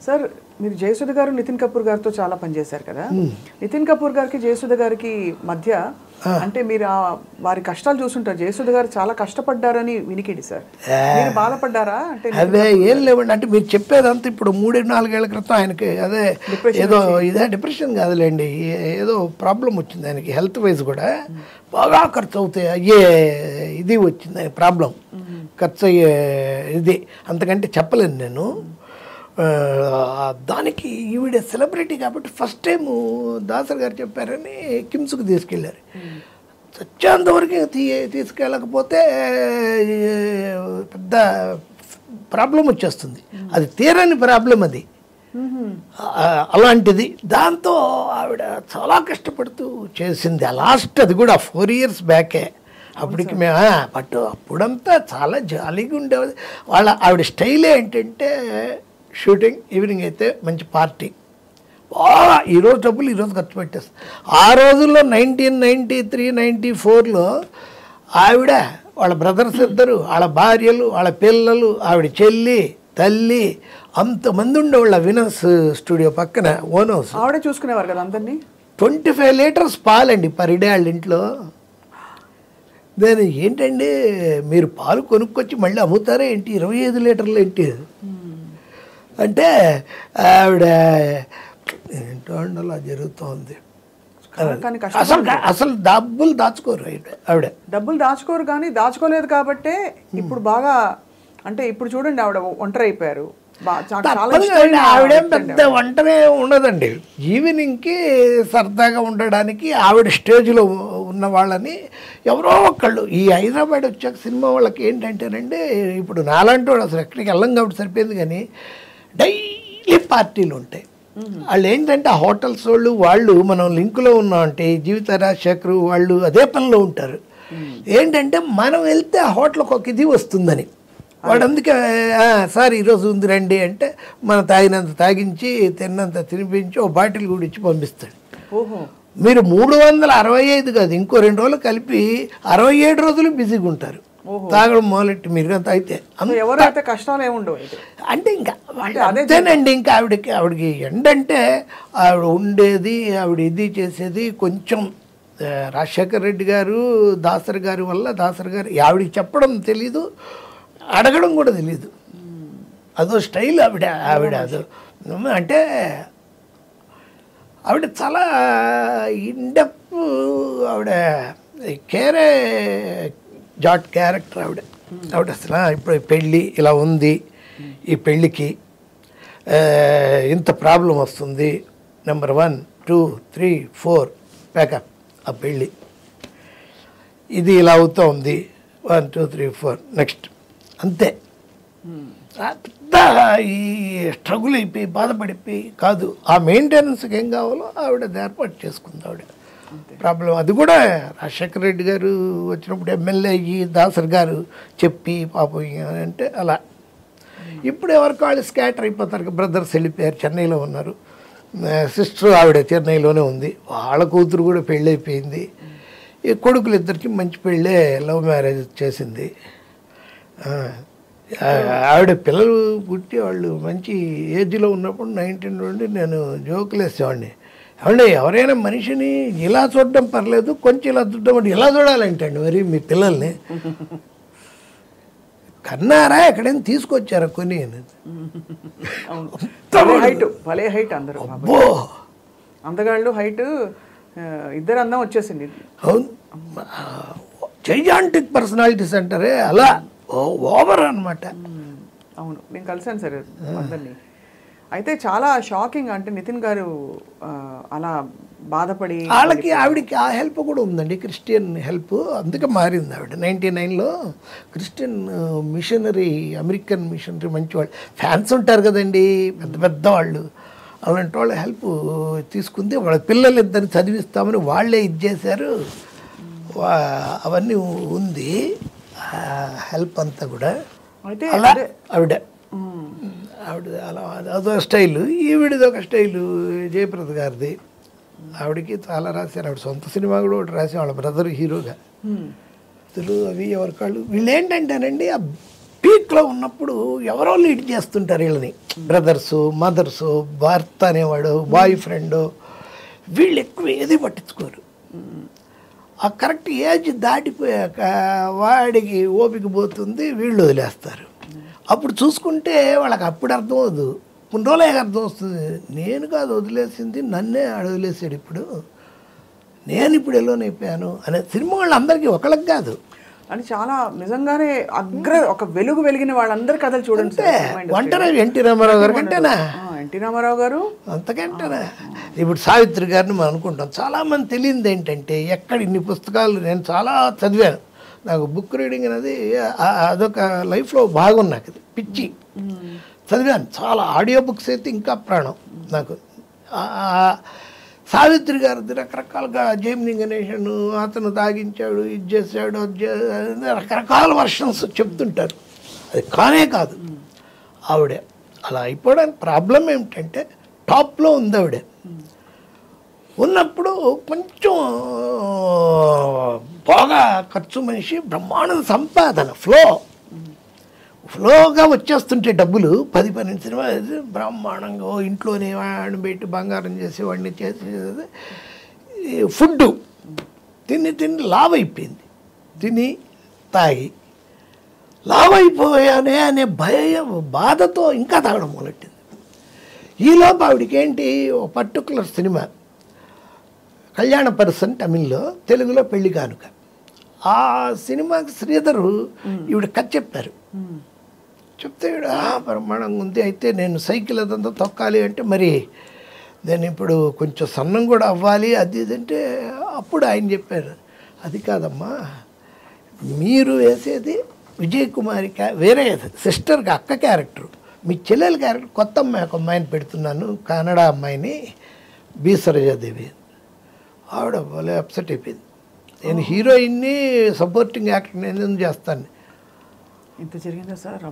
Sir మీరు జయసుధ గారు నితిన్ కపూర్ గారితో చాలా పనిచేశారు కదా. నితిన్ కపూర్ గారికి జయసుధ గారికి మధ్య అంటే మీరు వారి కష్టాలు చూసుంటారు. జయసుధ గారు చాలా కష్టపడ్డారని వినికిడి సార్, మీరు బాధపడ్డారా? అంటే అదే ఏం లేవండి, అంటే మీరు చెప్పేదంతా ఇప్పుడు 3-4 ఏళ్ల క్రితం ఆయనకి అదే ఏదో ఇదే డిప్రెషన్ కాదులేండి, ఏదో ప్రాబ్లం వచ్చింది ఆయనకి, హెల్త్ వైజ్ కూడా బాగా ఖర్చు అవుతాయి అయ్యే ఇది వచ్చింది ఆయన ప్రాబ్లం, ఖర్చు అయ్యే ఇది, అంతకంటే చెప్పలేను నేను. దానికి ఈవిడ సెలబ్రిటీ కాబట్టి ఫస్ట్ టైము దాసర్ గారు చెప్పారని కిమ్స్కి తీసుకెళ్ళారు. చచ్చేంతవరకు తీసుకెళ్ళకపోతే పెద్ద ప్రాబ్లం వచ్చేస్తుంది, అది తీరని ప్రాబ్లం అది, అలాంటిది. దాంతో ఆవిడ చాలా కష్టపడుతూ చేసింది. లాస్ట్ అది కూడా 4 years బ్యాకే. అప్పటికి మేము బట్ అప్పుడంతా చాలా జాలీగా ఉండేది. ఆవిడ స్టైల్ ఏంటంటే షూటింగ్, ఈవినింగ్ అయితే మంచి పార్టీ, బాగా ఈరోజు డబ్బులు ఈరోజు ఖర్చు పెట్టేస్తాం. ఆ రోజుల్లో 1993-94లో ఆవిడ, వాళ్ళ బ్రదర్స్ ఇద్దరు, వాళ్ళ భార్యలు, వాళ్ళ పిల్లలు, ఆవిడ చెల్లి, తల్లి, అంతమంది ఉండేవాళ్ళు వినస్ స్టూడియో పక్కన ఓన్ హౌస్. ఆవిడే చూసుకునేవారు కదా అందరినీ. 25 లీటర్స్ పాలండి పర్ డే వాళ్ళ ఇంట్లో. దాని ఏంటండి మీరు పాలు కొనుక్కొచ్చి మళ్ళీ అమ్ముతారా ఏంటి, 25 లీటర్లు ఏంటి అంటే ఆవిడ ఏంటో అండి అలా జరుగుతోంది. అసలు డబ్బులు దాచుకోరు ఆవిడ, డబ్బులు దాచుకోరు. కానీ దాచుకోలేదు కాబట్టే ఇప్పుడు బాగా, అంటే ఇప్పుడు చూడండి ఆవిడ ఒంటరి అయిపోయారు. ఆవిడేం పెద్ద ఒంటరి ఉండదండి. ఈవినింగ్కి సరదాగా ఉండడానికి ఆవిడ స్టేజ్లో ఉన్న వాళ్ళని ఎవరో ఒకళ్ళు, ఈ హైదరాబాద్ వచ్చాక సినిమా వాళ్ళకి ఏంటంటేనండి, ఇప్పుడు నాలాంటి వాడు అసలు ఎక్కడికి వెళ్ళం కాబట్టి సరిపోయింది, కానీ డైలీ పార్టీలు ఉంటాయి. వాళ్ళు ఏంటంటే ఆ హోటల్స్ వాళ్ళు మనం లింకులో ఉన్నామంటే జీవిత రాజశేఖరు వాళ్ళు అదే పనిలో ఉంటారు. ఏంటంటే మనం వెళ్తే ఆ హోటల్కి ఒక ఇది వస్తుందని వాడు, అందుకే సార్ ఈరోజు ఉంది రండి అంటే మనం తాగినంత తాగించి తిన్నంత తినిపించి ఓ బాటిల్ కూడా ఇచ్చి పంపిస్తాడు. మీరు 365 కాదు, ఇంకో 2 రోజులు కలిపి 67 రోజులు బిజీగా ఉంటారు తాగడం మొదలెట్టి. మీరు అయితే ఎవరైతే కష్టాలు ఏముండవు అంటే ఇంకా అదేనండి. ఇంకా ఆవిడకి ఎండంటే ఆవిడ ఉండేది, ఆవిడ ఇది చేసేది కొంచెం రాజశేఖర్ రెడ్డి గారు దాసర్ గారి వల్ల, దాసర్ గారు ఆవిడకి చెప్పడం తెలీదు, అడగడం కూడా తెలీదు, అదో స్టైల్ ఆవిడ అదో. అంటే ఆవిడ చాలా ఇండెప్త్, ఆవిడ కేరే జాట్ క్యారెక్టర్ ఆవిడ. అసలు ఇప్పుడు పెళ్ళి ఇలా ఉంది, ఈ పెళ్ళికి ఇంత ప్రాబ్లం వస్తుంది, నెంబర్ 1, 2, 3, 4 ప్యాకప్, ఆ పెళ్ళి ఇది ఇలా అవుతూ ఉంది, 1, 2, 3, 4 నెక్స్ట్, అంతే. పెద్ద ఈ స్ట్రగుల్ అయిపోయి బాధపడిపోయి కాదు, ఆ మెయింటెనెన్స్కి ఏం కావాలో ఆవిడ ఏర్పాటు చేసుకుంది ఆవిడ. ప్రాబ్లం అది కూడా రాజశేఖర రెడ్డి గారు వచ్చినప్పుడు ఎమ్మెల్యే అయ్యి దాసర్ గారు చెప్పి పాపం అంటే అలా. ఇప్పుడు ఎవరికి వాళ్ళు స్కాటర్ అయిపోతారు. బ్రదర్స్ వెళ్ళిపోయారు, చెన్నైలో ఉన్నారు, సిస్టర్ ఆవిడ చెన్నైలోనే ఉంది, వాళ్ళ కూతురు కూడా పెళ్ళి అయిపోయింది. ఈ కొడుకులు ఇద్దరికి మంచి పెళ్ళే, లవ్ మ్యారేజ్ చేసింది. ఆవిడ పిల్లలు పుట్టి వాళ్ళు మంచి ఏజ్లో ఉన్నప్పుడు 19 నుండి నేను జోకులు వేసేవాడిని, ఏమండి ఎవరైనా మనిషిని ఇలా చూడడం పర్లేదు, కొంచెం ఇలా చూడడం అంటే ఇలా చూడాలంటండి మరి మీ పిల్లల్ని కన్నారా ఎక్కడైనా తీసుకొచ్చారా కొని హైట్ అందరూ అందగాళ్ళు హైట్ ఇద్దరు అందం వచ్చేసింది. అవును, జైజాంటిక్ పర్సనాలిటీస్ అంటారే అలా ఓవర్ అనమాట. అవును, నేను కలిసాను సార్ అందరినీ. అయితే చాలా షాకింగ్, అంటే నితిన్ గారు అలా బాధపడి ఆవిడకి ఆ హెల్ప్ కూడా ఉందండి, క్రిస్టియన్ హెల్ప్, అందుకే మారింది ఆవిడ. 99లో క్రిస్టియన్ మిషనరీ, అమెరికన్ మిషనరీ మంచి వాళ్ళు ఫ్యాన్స్ ఉంటారు కదండి, పెద్ద పెద్ద వాళ్ళు, అలాంటి వాళ్ళ హెల్ప్ తీసుకుంది. వాళ్ళ పిల్లలు ఇద్దరిని చదివిస్తామని వాళ్ళే ఇది చేశారు, అవన్నీ ఉంది హెల్ప్ అంతా కూడా. అయితే ఆవిడ అలా అదో స్టైలు, ఈవిడిది ఒక స్టైలు. జయప్రద గారిది, ఆవిడకి చాలా రాశారు, ఆవిడ సొంత సినిమా కూడా ఒకటి రాసి వాళ్ళ బ్రదర్ హీరోగా. అసలు అవి ఎవరికాళ్ళు వీళ్ళు ఏంటంటేనండి పీక్లో ఉన్నప్పుడు ఎవరో లీడ్ చేస్తుంటారు వీళ్ళని, బ్రదర్సు, మదర్సు, భర్త అనేవాడు, బాయ్ ఫ్రెండ్, వీళ్ళు ఎక్కువ ఏది పట్టించుకోరు. ఆ కరెక్ట్ ఏజ్ దాటిపోయాక వాడికి ఓపిక పోతుంది, వీళ్ళు వదిలేస్తారు. అప్పుడు చూసుకుంటే వాళ్ళకి అప్పుడు అర్థం అవదు, కొన్ని రోజులే అర్థం వస్తుంది, నేను కాదు వదిలేసింది, నన్నే ఆడ వదిలేసాడు, ఇప్పుడు నేను ఇప్పుడు ఎల్లోనైపోయాను అనే సినిమా వాళ్ళు అందరికీ ఒకళ్ళకి కాదు. అని చాలా నిజంగానే ఒక వెలుగు వెలిగిన వాళ్ళందరి కథలు చూడండి. ఒంటరి ఎన్టీ రామారావు గారు కంటేనా, ఎన్టీ రామారావు గారు అంతకంటేనా. ఇప్పుడు సావిత్రి గారిని మనం అనుకుంటాం, చాలామంది తెలియదు ఏంటంటే ఎక్కడ ఇన్ని పుస్తకాలు నేను చాలా చదివాను, నాకు బుక్ రీడింగ్ అనేది అదొక లైఫ్లో భాగం, నాకు అది పిచ్చి, చదివాను చాలా. ఆడియో బుక్స్ అయితే ఇంకా ప్రాణం నాకు. సావిత్రి గారిది రకరకాలుగా జైమిని గణేషన్ అతను తాగించాడు, ఇది చేశాడు, రకరకాల వర్షన్స్ చెప్తుంటారు. అది కానే కాదు. ఆవిడే అలా అయిపోవడానికి ప్రాబ్లం ఏమిటంటే టాప్లో ఉంది ఆవిడ. ఉన్నప్పుడు కొంచెం బాగా ఖర్చు మనిషి, బ్రహ్మాండ సంపాదన, ఫ్లోగా వచ్చేస్తుంటే డబ్బులు, 10-12 సినిమాలు బ్రహ్మాండంగా ఇంట్లోనే వాడిని పెట్టి బంగారం చేసి వాడిని చేసేది. ఫుడ్డు తిని లావ్ అయిపోయింది, తిని తాగి లావ్ అయిపోయానే అనే బాధతో ఇంకా తాగడం మొదలెట్టింది. ఈలోపు ఆవిడికి ఏంటి, ఒక పర్టికులర్ సినిమా కళ్యాణ పర్సన్ తమిళ్లో, తెలుగులో పెళ్లి కానుక, ఆ సినిమాకి శ్రీధరు ఈవిడ కథ చెప్పారు. చెప్తే బ్రహ్మాండంగా ఉంది, అయితే నేను సైకిల్ అదంతా తొక్కాలి అంటే మరి నేను ఇప్పుడు కొంచెం సన్నం కూడా అవ్వాలి అది ఇదంటే, అప్పుడు ఆయన చెప్పారు, అది కాదమ్మా మీరు వేసేది విజయ్ కుమారి వేరే సిస్టర్కి అక్క క్యారెక్టర్, మీ చెల్లెల క్యారెక్టర్ కొత్త అమ్మాయి, ఒక అమ్మాయిని పెడుతున్నాను, కన్నడ అమ్మాయిని, బి సరోజాదేవి. ఆవిడ భలే అప్సెట్ అయిపోయింది, నేను హీరోయిన్ని సపోర్టింగ్ యాక్టర్ నేను చేస్తాను. ఇంత జరిగిందా సార్?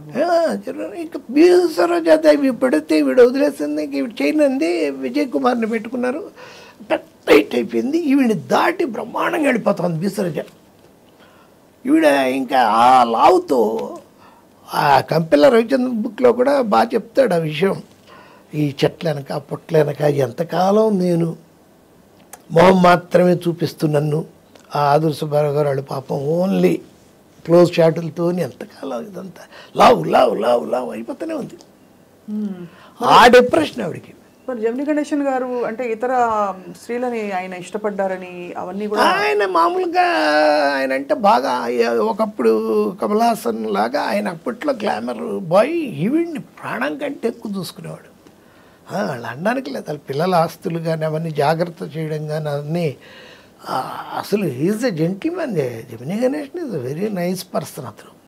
ఇంకా బి సరోజాదేవి పెడితే ఈవిడ వదిలేసింది, ఈవిడ చేయనంది, విజయ్ కుమార్ని పెట్టుకున్నారు, పెద్ద హిట్ అయిపోయింది. ఈవిని దాటి బ్రహ్మాండంగా వెళ్ళిపోతుంది బి సరోజ. ఈవిడ ఇంకా ఆ లావుతో, ఆ కంపెల్ల రవిచంద్ర బుక్లో కూడా బాగా చెప్తాడు ఆ విషయం. ఈ చెట్లనక పొట్లనక ఎంతకాలం నేను మొహం మాత్రమే చూపిస్తున్నాను, ఆ ఆదుర్శ సుబ్బారావు గారు వాళ్ళు పాపం ఓన్లీ క్లోజ్ షాటులతో ఎంతకాలం ఇదంతా లావు లావు లావు లావు అయిపోతూనే ఉంది. ఆ డిప్రెషన్ ఆవిడికి. మరి జమిని గణేషన్ గారు అంటే ఇతర స్త్రీలని ఆయన ఇష్టపడ్డారని అవన్నీ కూడా, ఆయన మామూలుగా ఆయన అంటే బాగా ఒకప్పుడు కమల్ హాసన్ లాగా ఆయన అప్పట్లో గ్లామర్ బాయ్, ఈవిడ్ని ప్రాణం కంటే ఎక్కువ చూసుకునేవాడు. వాళ్ళు అనడానికి లేదు, వాళ్ళ పిల్లల ఆస్తులు కానీ అవన్నీ జాగ్రత్త చేయడం కానీ అవన్నీ. అసలు is a gentleman. Gemini Ganesan is a very nice person. అతను